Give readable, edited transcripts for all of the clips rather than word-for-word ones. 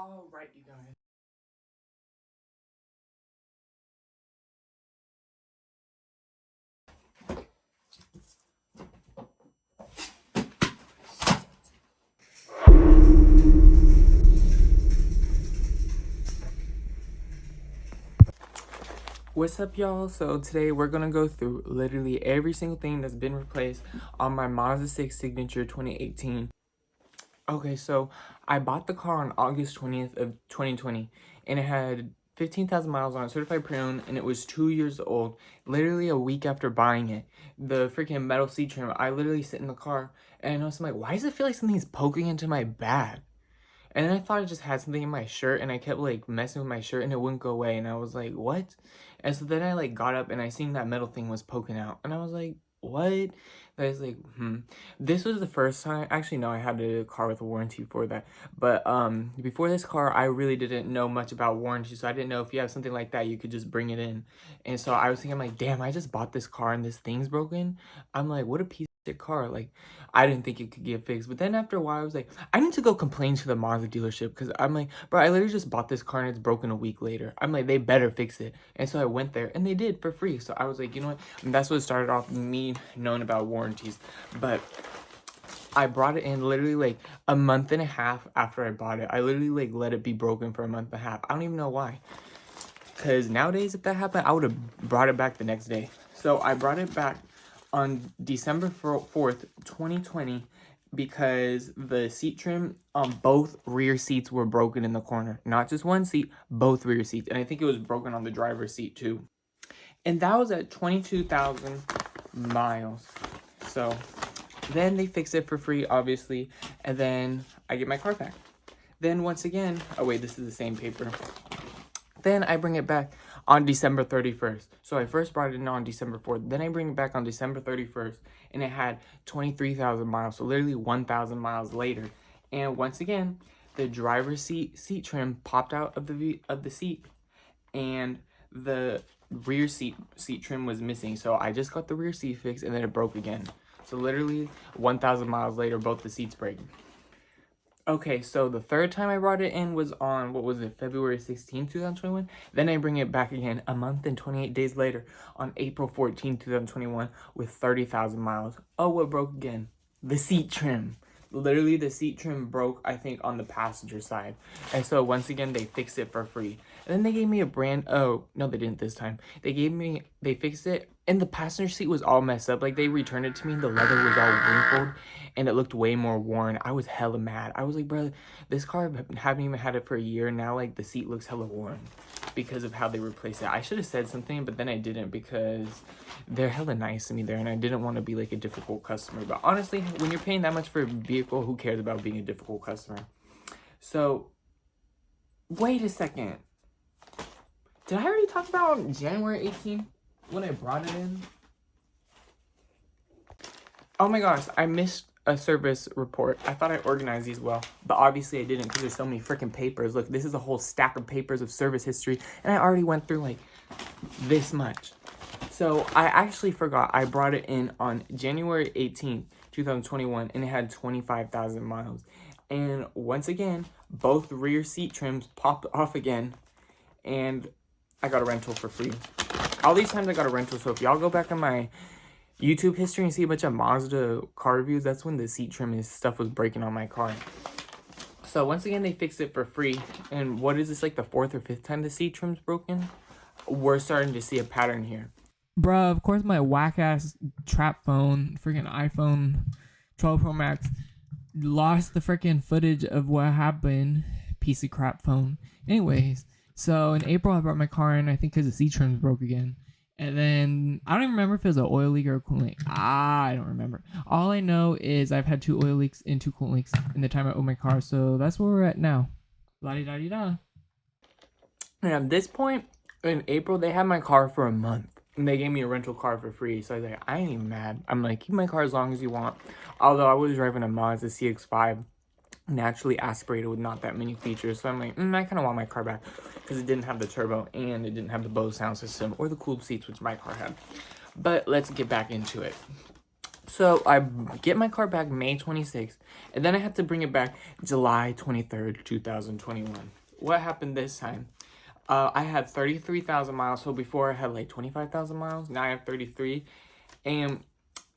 All right, you guys. What's up, y'all? So today we're gonna go through literally every single thing that's been replaced on my Mazda6 Signature 2018. Okay, so I bought the car on August 20th of 2020, and it had 15,000 miles on it, certified pre-owned, and it was 2 years old. Literally a week after buying it, the freaking metal seat trim, I literally sit in the car, and I noticed, I'm like, why does it feel like something's poking into my bag? And then I thought I just had something in my shirt, and I kept like messing with my shirt and it wouldn't go away, and I was like, what? And so then I like got up and I seen that metal thing was poking out, and I was like, what? And I was like, This was the first time, actually no, I had a car with a warranty for that. But before this car, I really didn't know much about warranty, so I didn't know if you have something like that, you could just bring it in. And so I was thinking, I'm like, damn, I just bought this car and this thing's broken. I'm like, what a piece of shit car. Like, I didn't think it could get fixed. But then after a while, I was like, I need to go complain to the Mazda dealership, because I'm like, bro, I literally just bought this car and it's broken a week later. I'm like, they better fix it. And so I went there and they did for free. So I was like, you know what? And that's what started off me knowing about warranties. But I brought it in literally like a month and a half after I bought it. I literally like let it be broken for a month and a half. I don't even know why. Because nowadays, if that happened, I would have brought it back the next day. So I brought it back on December 4th, 2020, because the seat trim on both rear seats were broken in the corner. Not just one seat, both rear seats. And I think it was broken on the driver's seat too. And that was at 22,000 miles. So then they fix it for free, obviously. And then I get my car back. Then once again, oh wait, this is the same paper. Then I bring it back on December 31st. So I first brought it in on December 4th. Then I bring it back on December 31st. And it had 23,000 miles. So literally 1,000 miles later. And once again, the driver's seat trim popped out of the seat. And the rear seat trim was missing. So I just got the rear seat fixed, and then it broke again. So literally 1,000 miles later, both the seats break. Okay, so the third time I brought it in was on, what was it, February 16th, 2021? Then I bring it back again a month and 28 days later on April 14th, 2021 with 30,000 miles. Oh, what broke again? The seat trim. Literally, the seat trim broke, I think, on the passenger side. And so once again, they fixed it for free. And then they gave me a oh, no, they didn't this time. They fixed it, and the passenger seat was all messed up. Like, they returned it to me, and the leather was all wrinkled, and it looked way more worn. I was hella mad. I was like, bro, this car, haven't even had it for a year, and now, like, the seat looks hella worn because of how they replaced it. I should have said something, but then I didn't, because they're hella nice to me there, and I didn't want to be, like, a difficult customer. But honestly, when you're paying that much for a vehicle, who cares about being a difficult customer? So, wait a second. Did I already talk about January 18th when I brought it in? Oh my gosh, I missed a service report. I thought I organized these well, but obviously I didn't, because there's so many freaking papers. Look, this is a whole stack of papers of service history, and I already went through like this much. So I actually forgot. I brought it in on January 18th, 2021, and it had 25,000 miles. And once again, both rear seat trims popped off again, and I got a rental for free. All these times I got a rental, so if y'all go back on my YouTube history and see a bunch of Mazda car reviews, that's when the seat trim and stuff was breaking on my car. So once again, they fixed it for free. And what is this, like the 4th or 5th time the seat trim's broken? We're starting to see a pattern here. Bruh, of course my whack-ass trap phone, freaking iPhone 12 Pro Max, lost the freaking footage of what happened. Piece of crap phone. Anyways, so in April I brought my car in, I think because the seat trim broke again. And then, I don't even remember if it was an oil leak or a coolant leak. I don't remember. All I know is I've had 2 oil leaks and 2 coolant leaks in the time I owned my car. So that's where we're at now. La-di-da-di-da. And at this point, in April, they had my car for a month. And they gave me a rental car for free. So I was like, I ain't even mad. I'm like, keep my car as long as you want. Although I was driving a Mazda CX-5. Naturally aspirated with not that many features, so I'm like, I kind of want my car back, because it didn't have the turbo and it didn't have the Bose sound system or the cooled seats, which my car had. But let's get back into it. So I get my car back May 26th, and then I had to bring it back July 23rd, 2021. What happened this time? I had 33,000 miles. So before I had like 25,000 miles. Now I have 33. And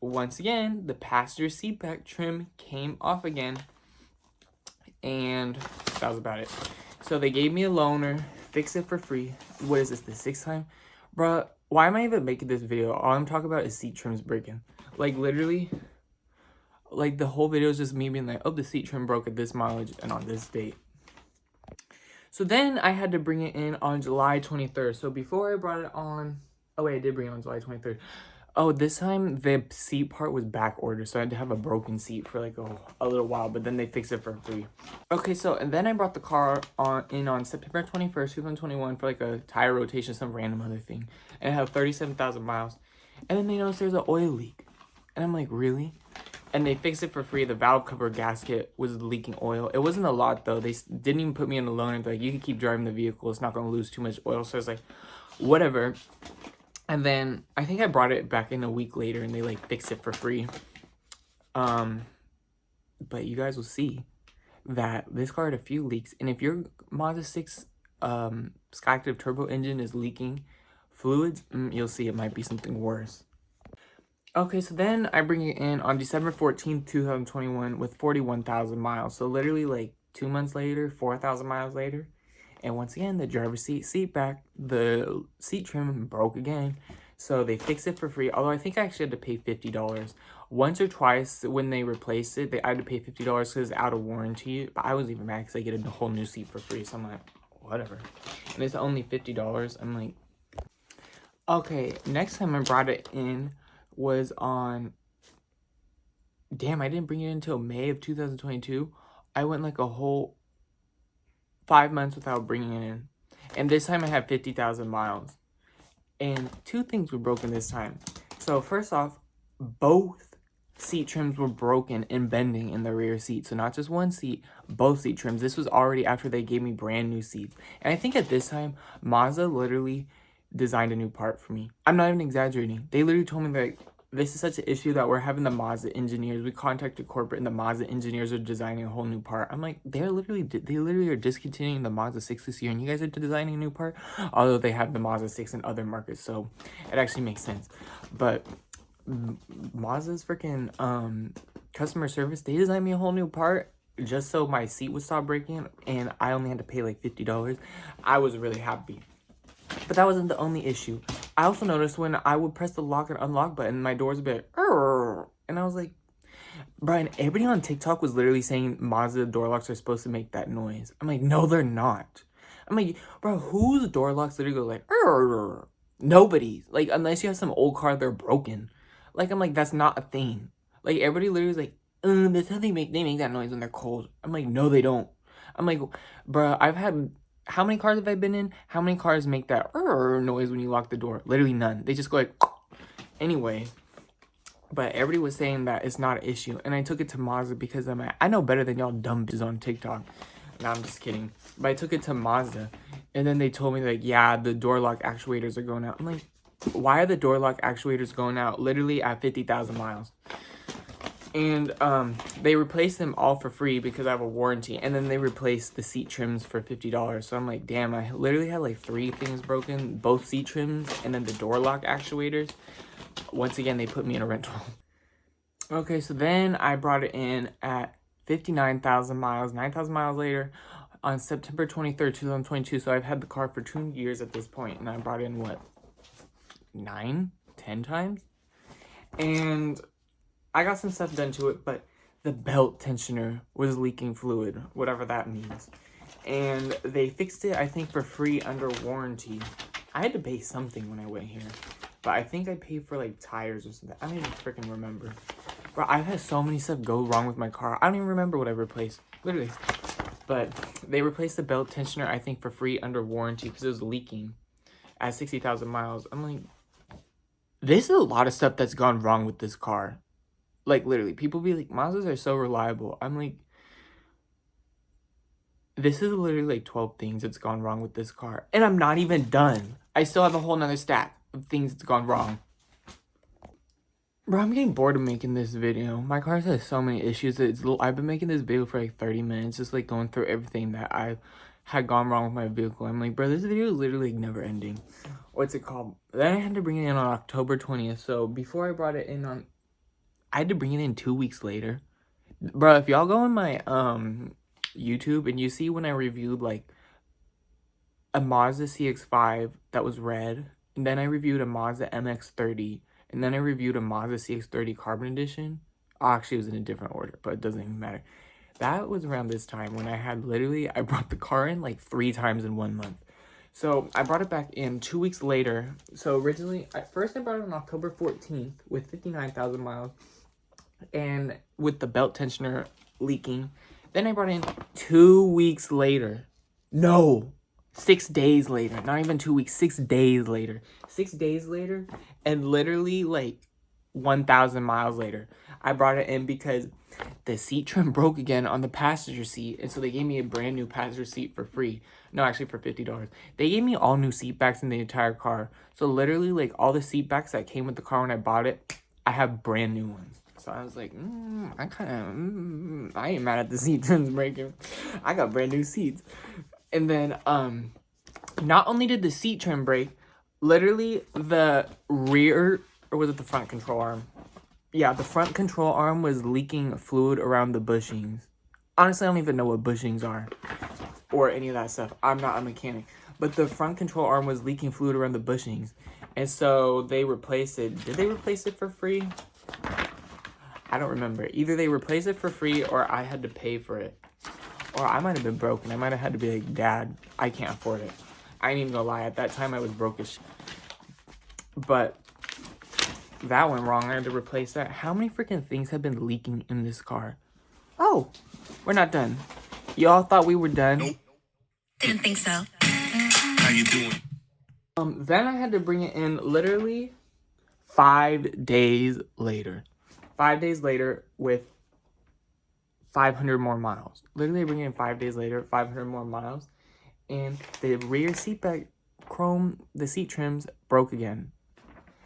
once again, the passenger seat back trim came off again. And that was about it. So they gave me a loaner, fix it for free. What is this, the sixth time? Bruh, why am I even making this video? All I'm talking about is seat trims breaking. Like, literally, like, the whole video is just me being like, oh, the seat trim broke at this mileage and on this date. So then I had to bring it in on July 23rd. So before I brought it on, oh wait, I did bring it on July 23rd. Oh, this time the seat part was back ordered, so I had to have a broken seat for like a little while, but then they fixed it for free. Okay, so and then I brought the car on September 21st, 2021 for like a tire rotation, some random other thing. And it had 37,000 miles. And then they noticed there's an oil leak. And I'm like, really? And they fixed it for free. The valve cover gasket was leaking oil. It wasn't a lot though. They didn't even put me in a loaner. They're like, you can keep driving the vehicle. It's not going to lose too much oil. So I was like, whatever. And then I think I brought it back in a week later and they like fixed it for free. But you guys will see that this car had a few leaks. And if your Mazda6 Skyactiv turbo engine is leaking fluids, you'll see it might be something worse. Okay, so then I bring it in on December 14th, 2021 with 41,000 miles. So literally like 2 months later, 4,000 miles later. And once again, the driver's seat back, the seat trim broke again. So they fixed it for free. Although I think I actually had to pay $50. Once or twice when they replaced it, I had to pay $50 because it's out of warranty. But I wasn't even mad because I get a whole new seat for free. So I'm like, whatever. And it's only $50. I'm like, okay, next time I brought it in was on, damn, I didn't bring it in until May of 2022. I went like a whole 5 months without bringing it in. And this time I had 50,000 miles. And two things were broken this time. So first off, both seat trims were broken and bending in the rear seat. So not just one seat, both seat trims. This was already after they gave me brand new seats. And I think at this time, Mazda literally designed a new part for me. I'm not even exaggerating. They literally told me that this is such an issue that we're having the Mazda engineers. We contacted corporate and the Mazda engineers are designing a whole new part. I'm like, they literally are discontinuing the Mazda6 this year and you guys are designing a new part? Although they have the Mazda6 in other markets, so it actually makes sense. But Mazda's freaking customer service, they designed me a whole new part just so my seat would stop breaking and I only had to pay like $50. I was really happy. But that wasn't the only issue. I also noticed when I would press the lock and unlock button, my doors would be like, "Arr!" And I was like, Brian, everybody on TikTok was literally saying Mazda door locks are supposed to make that noise. I'm like, no, they're not. I'm like, bro, whose door locks literally go like, "Arr!" Nobody's. Like, unless you have some old car, they're broken. Like, I'm like, that's not a thing. Like, everybody literally is like, that's how they make that noise when they're cold. I'm like, no, they don't. I'm like, bro, I've had... How many cars have I been in? How many cars make that noise when you lock the door? Literally none. They just go like, anyway. But everybody was saying that it's not an issue. And I took it to Mazda because I'm like, I know better than y'all dumb bitches on TikTok. No, I'm just kidding. But I took it to Mazda. And then they told me like, yeah, the door lock actuators are going out. I'm like, why are the door lock actuators going out literally at 50,000 miles? And they replaced them all for free because I have a warranty. And then they replaced the seat trims for $50. So I'm like, damn, I literally had like 3 things broken. Both seat trims and then the door lock actuators. Once again, they put me in a rental. Okay, so then I brought it in at 59,000 miles. 9,000 miles later on September 23rd, 2022. So I've had the car for 2 years at this point. And I brought in, what, 9, 10 times? And... I got some stuff done to it, but the belt tensioner was leaking fluid, whatever that means. And they fixed it, I think, for free under warranty. I had to pay something when I went here, but I think I paid for, like, tires or something. I don't even freaking remember. Bro, I've had so many stuff go wrong with my car. I don't even remember what I replaced, literally. But they replaced the belt tensioner, I think, for free under warranty because it was leaking at 60,000 miles. I'm like, this is a lot of stuff that's gone wrong with this car. Like, literally, people be like, Mazdas are so reliable. I'm like, this is literally like 12 things that's gone wrong with this car. And I'm not even done. I still have a whole nother stack of things that's gone wrong. Bro, I'm getting bored of making this video. My car has so many issues. I've been making this video for like 30 minutes, just like going through everything that I had gone wrong with my vehicle. I'm like, bro, this video is literally never ending. What's it called? Then I had to bring it in on October 20th. So before I brought it in on, I had to bring it in 2 weeks later. Bro, if y'all go on my YouTube and you see when I reviewed like a Mazda CX-5 that was red, and then I reviewed a Mazda MX-30, and then I reviewed a Mazda CX-30 Carbon Edition. Oh, actually, it was in a different order, but it doesn't even matter. That was around this time when I brought the car in like 3 times in 1 month. So I brought it back in 2 weeks later. So originally, at first I brought it on October 14th with 59,000 miles and with the belt tensioner leaking. Then I brought it in 2 weeks later. No, 6 days later. Not even 2 weeks, 6 days later. 6 days later, and literally like 1,000 miles later, I brought it in because the seat trim broke again on the passenger seat, and so they gave me a brand new passenger seat for free. No, actually for $50. They gave me all new seat backs in the entire car. So literally, like, all the seat backs that came with the car when I bought it, I have brand new ones. So I was like, I ain't mad at the seat trims breaking. I got brand new seats. And then, not only did the seat trim break, literally the rear, or was it the front control arm? Yeah, the front control arm was leaking fluid around the bushings. Honestly, I don't even know what bushings are or any of that stuff. I'm not a mechanic. But the front control arm was leaking fluid around the bushings. And so they replaced it. Did they replace it for free? I don't remember. Either they replaced it for free or I had to pay for it. Or I might have been broken. I might have had to be like, Dad, I can't afford it. I ain't even gonna lie. At that time, I was brokish. But that went wrong. I had to replace that. How many freaking things have been leaking in this car? Oh, we're not done. Y'all thought we were done? Nope. Didn't think so. How you doing? Then I had to bring it in literally 5 days later. 5 days later with 500 more miles. Literally bring it in 5 days later, 500 more miles. And the rear seat back chrome, the seat trims broke again.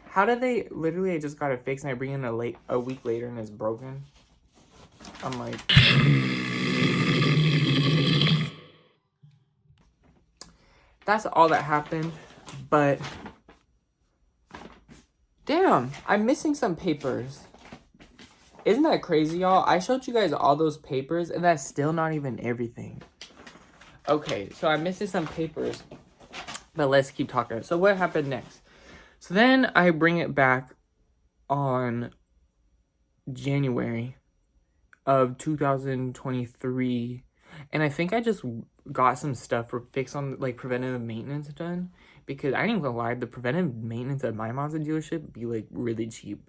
How did they, literally I just got it fixed and I bring it in a week later and it's broken? I'm like, that's all that happened. But damn, I'm missing some papers. Isn't that crazy, y'all? I showed you guys all those papers and that's still not even everything. Okay, so I'm missing some papers, but let's keep talking. So what happened next? So then I bring it back on January of 2023, and I think I just got some stuff for fix on like preventative maintenance done, because I ain't even gonna lie, the preventive maintenance at my Mazda dealership be like really cheap,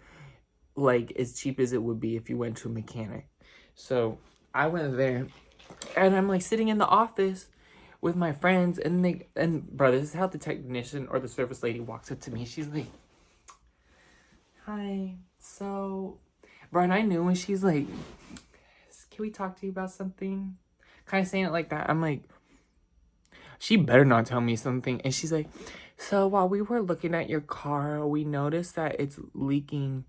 like as cheap as it would be if you went to a mechanic. So I went there and I'm like sitting in the office with my friends, and bro, this is how the technician or the service lady walks up to me. She's like, hi, so bro, and I knew when she's like, can we talk to you about something, kind of saying it like that, I'm like, she better not tell me something. And she's like, so while we were looking at your car, we noticed that it's leaking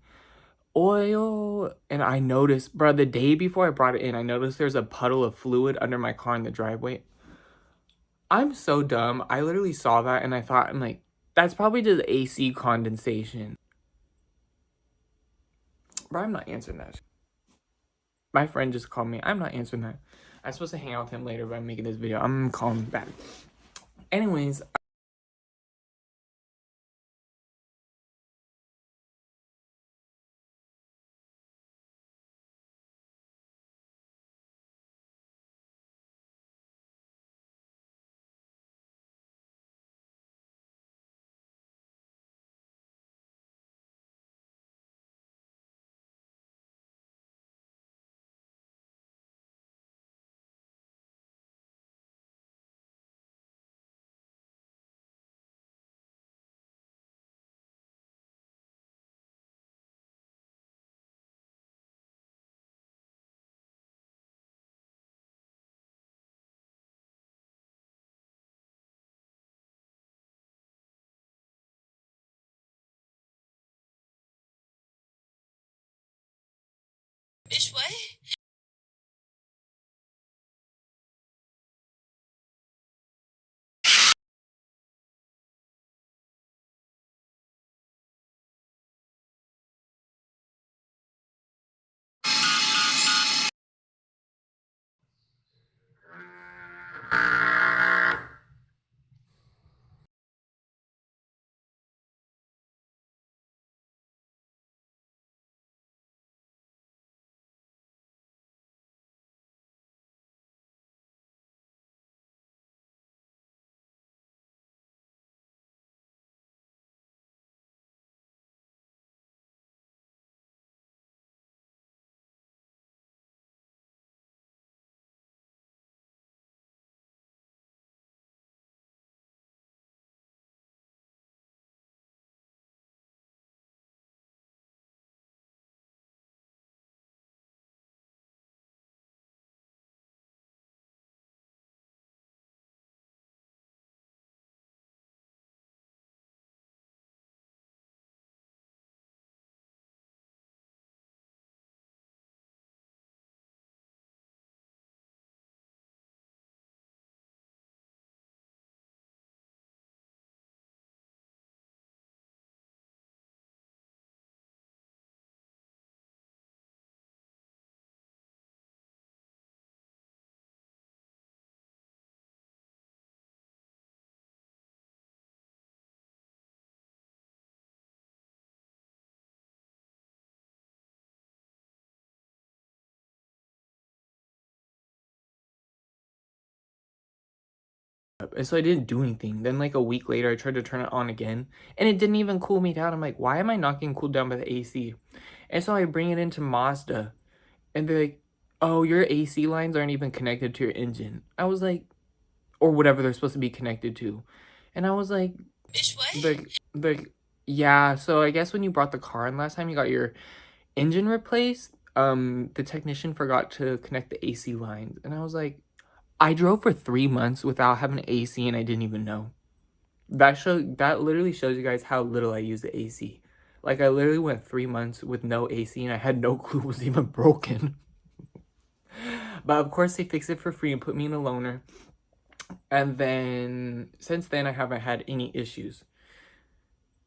oil. And I noticed, bro, the day before I brought it in, I noticed there's a puddle of fluid under my car in the driveway. I'm so dumb. I literally saw that and I thought, I'm like, that's probably just AC condensation. Bro, I'm not answering that. My friend just called me. I'm not answering that. I'm supposed to hang out with him later, but I'm making this video. I'm gonna call him back. Anyways, up. And so I didn't do anything. Then like a week later, I tried to turn it on again and it didn't even cool me down. I'm like, why am I not getting cooled down by the AC? And so I bring it into Mazda and they're like, oh, your AC lines aren't even connected to your engine. I was like, or whatever they're supposed to be connected to. And I was like, Bitch, what? yeah, so I guess when you brought the car in last time, you got your engine replaced. The technician forgot to connect the AC lines. And I was like, I drove for 3 months without having AC and I didn't even know. That literally shows you guys how little I use the AC. Like I literally went 3 months with no AC and I had no clue it was even broken. But of course they fixed it for free and put me in a loaner. And then since then I haven't had any issues.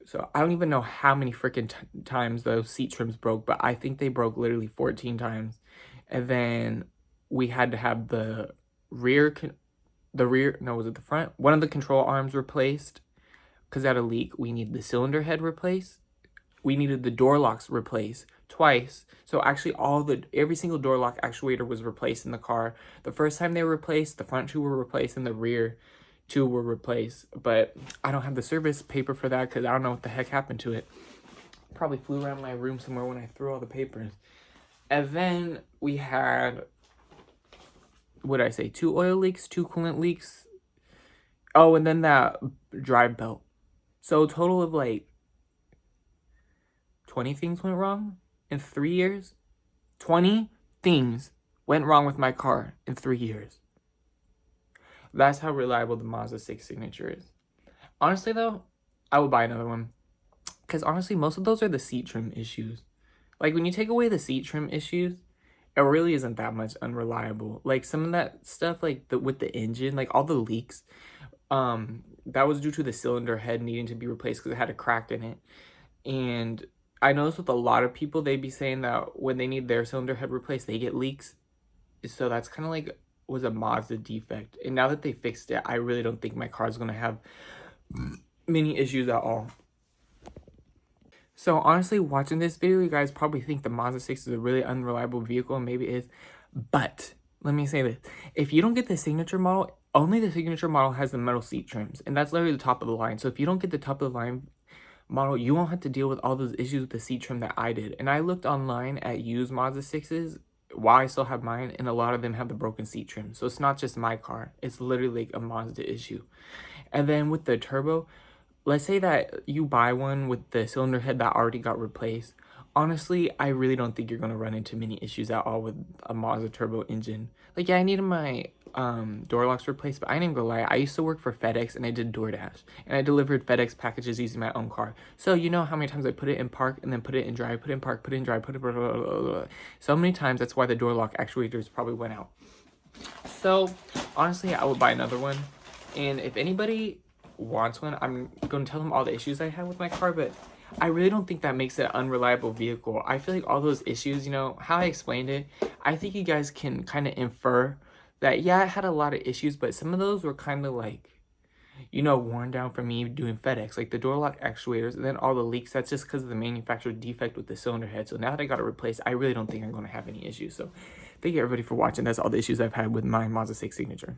So I don't even know how many freaking times those seat trims broke, but I think they broke literally 14 times. And then we had to have the was it the front? One of the control arms replaced because it had a leak. We needed the cylinder head replaced. We needed the door locks replaced twice. So actually every single door lock actuator was replaced in the car. The first time they were replaced, the front two were replaced and the rear two were replaced. But I don't have the service paper for that because I don't know what the heck happened to it. Probably flew around my room somewhere when I threw all the papers. And then we had, what did I say, 2 oil leaks, 2 coolant leaks. Oh, and then that drive belt. So a total of like 20 things went wrong in 3 years. 20 things went wrong with my car in 3 years. That's how reliable the Mazda6 Signature is. Honestly though, I would buy another one. Because honestly, most of those are the seat trim issues. Like when you take away the seat trim issues, it really isn't that much unreliable. Like some of that stuff, like with the engine, like all the leaks, that was due to the cylinder head needing to be replaced because it had a crack in it. And I noticed with a lot of people, they'd be saying that when they need their cylinder head replaced, they get leaks. So that's kind of like was a Mazda defect. And now that they fixed it, I really don't think my car is going to have many issues at all. So honestly, watching this video, you guys probably think the Mazda 6 is a really unreliable vehicle, and maybe it is. But let me say this. If you don't get the Signature model, only the Signature model has the metal seat trims. And that's literally the top of the line. So if you don't get the top of the line model, you won't have to deal with all those issues with the seat trim that I did. And I looked online at used Mazda 6s while I still have mine, and a lot of them have the broken seat trim. So it's not just my car. It's literally like a Mazda issue. And then with the turbo, let's say that you buy one with the cylinder head that already got replaced. Honestly, I really don't think you're going to run into many issues at all with a Mazda turbo engine. Like, yeah, I needed my door locks replaced, but I ain't even gonna lie. I used to work for FedEx and I did DoorDash. And I delivered FedEx packages using my own car. So you know how many times I put it in park and then put it in drive, put it in park, put it in drive, put it blah, blah, blah, blah. So many times that's why the door lock actuators probably went out. So honestly, I would buy another one. And if anybody wants one, I'm going to tell them all the issues I had with my car, but I really don't think that makes it an unreliable vehicle. I feel like all those issues, you know, how I explained it, I think you guys can kind of infer that, yeah, it had a lot of issues, but some of those were kind of like, you know, worn down from me doing FedEx, like the door lock actuators, and then all the leaks. That's just because of the manufacturer defect with the cylinder head. So now that I got it replaced, I really don't think I'm going to have any issues. So thank you everybody for watching. That's all the issues I've had with my Mazda 6 Signature.